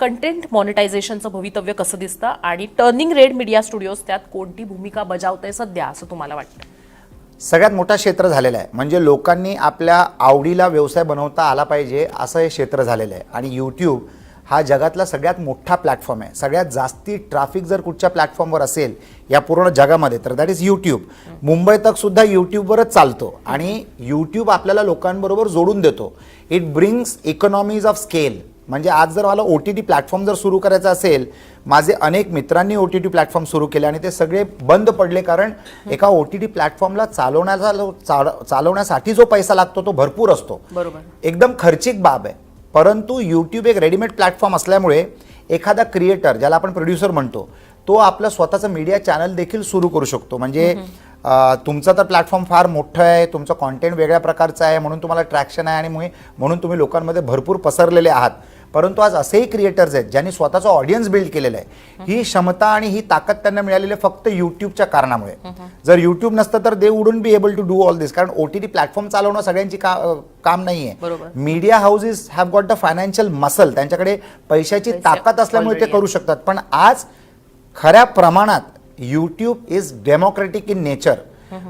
Content मॉनिटायझेशनचं भवितव्य कसं दिसतं आणि टर्निंग रेड मीडिया स्टुडिओज त्यात कोणती भूमिका बजावते सध्या असं तुम्हाला वाटतं? सगळ्यात मोठा क्षेत्र झालेला आहे. म्हणजे लोकांनी आपल्या आवडीला व्यवसाय बनवता आला पाहिजे असं हे क्षेत्र झालेलं आहे. आणि यूट्यूब हा जगातला सगळ्यात मोठा प्लॅटफॉर्म आहे. सगळ्यात जास्ती ट्रॅफिक जर कुठच्या प्लॅटफॉर्मवर असेल या पूर्ण जगामध्ये तर दॅट इज यूट्यूब. मुंबई तक सुद्धा यूट्यूबवरच चालतो आणि यूट्यूब आपल्याला लोकांबरोबर जोडून देतो. It brings economies of scale. म्हणजे आज जर मला OTT प्लॅटफॉर्म जर सुरू करायचा असेल, माझे अनेक मित्रांनी OTT प्लॅटफॉर्म सुरू केले आणि ते सगळे बंद पडले, कारण एका OTT प्लॅटफॉर्मला चालवण्यासाठी जो पैसा लागतो तो भरपूर असतो. बरोबर, एकदम खर्चिक बाब आहे. परंतु यूट्यूब एक रेडीमेड प्लॅटफॉर्म असल्यामुळे एखादा क्रिएटर, ज्याला आपण प्रोड्युसर म्हणतो, तो आपलं स्वतःचं मीडिया चॅनल देखील सुरू करू शकतो. म्हणजे तुमचा तर प्लॅटफॉर्म फार मोठं आहे, तुमचं कॉन्टेंट वेगळ्या प्रकारचं आहे, म्हणून तुम्हाला ट्रॅक्शन आहे आणि म्हणून तुम्ही लोकांमध्ये भरपूर पसरलेले आहात. परंतु आज असेही क्रिएटर्स आहेत ज्यांनी स्वतःचं ऑडियन्स बिल्ड केलेलं आहे. ही क्षमता आणि ही ताकद त्यांना मिळालेली आहे फक्त यूट्यूबच्या कारणामुळे. जर यूट्यूब नसतं तर they wouldn't be able to do all this. कारण OTT प्लॅटफॉर्म चालवणं सगळ्यांची काम नाहीये. Media houses have got the financial muscle. त्यांच्याकडे पैशाची ताकद असल्यामुळे ते करू शकतात. पण आज खऱ्या प्रमाणात YouTube is democratic in nature.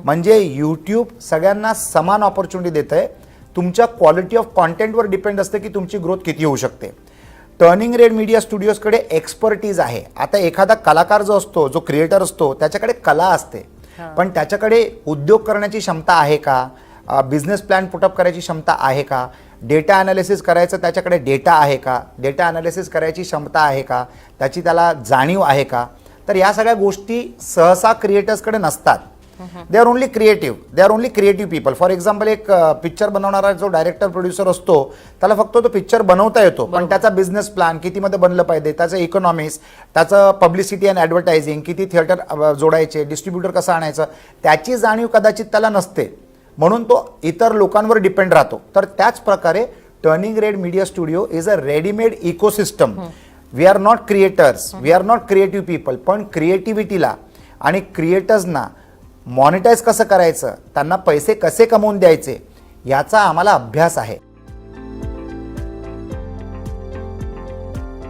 म्हणजे यूट्यूब सगळ्यांना समान ऑपॉर्च्युनिटी देत आहे. तुमच्या क्वालिटी ऑफ कॉन्टेंटवर डिपेंड असते की तुमची ग्रोथ किती होऊ शकते. टर्निंग रेड मीडिया स्टुडिओजकडे एक्सपर्टीज आहे. आता एखादा कलाकार जो असतो, जो क्रिएटर असतो, त्याच्याकडे कला असते, पण त्याच्याकडे उद्योग करण्याची क्षमता आहे का? बिझनेस प्लॅन पुटअप करायची क्षमता आहे का? डेटा ॲनालिसिस करायचं त्याच्याकडे डेटा आहे का? डेटा ॲनालिसिस करायची क्षमता आहे का? त्याची त्याला जाणीव आहे का? तर या सगळ्या गोष्टी सहसा क्रिएटर्सकडे नसतात. They are only creative people. For example, एक पिक्चर बनवणारा जो डायरेक्टर प्रोड्युसर असतो, त्याला फक्त तो पिक्चर बनवता येतो, पण त्याचा बिझनेस प्लॅन कितीमध्ये बनलं पाहिजे, त्याचं इकॉनॉमिक्स, त्याचं पब्लिसिटी अँड ॲडव्हर्टायझिंग, किती थिएटर जोडायचे, डिस्ट्रीब्युटर कसं आणायचं, त्याची जाणीव कदाचित त्याला नसते. म्हणून तो इतर लोकांवर डिपेंड राहतो. तर त्याच प्रकारे turning red media studio is a readymade ecosystem. We are not creators, we are not creative people. पण क्रिएटिव्हिटीला आणि क्रिएटर्सना मॉनिटाईज कसं करायचं, त्यांना पैसे कसे कमवून द्यायचे, याचा आम्हाला अभ्यास आहे.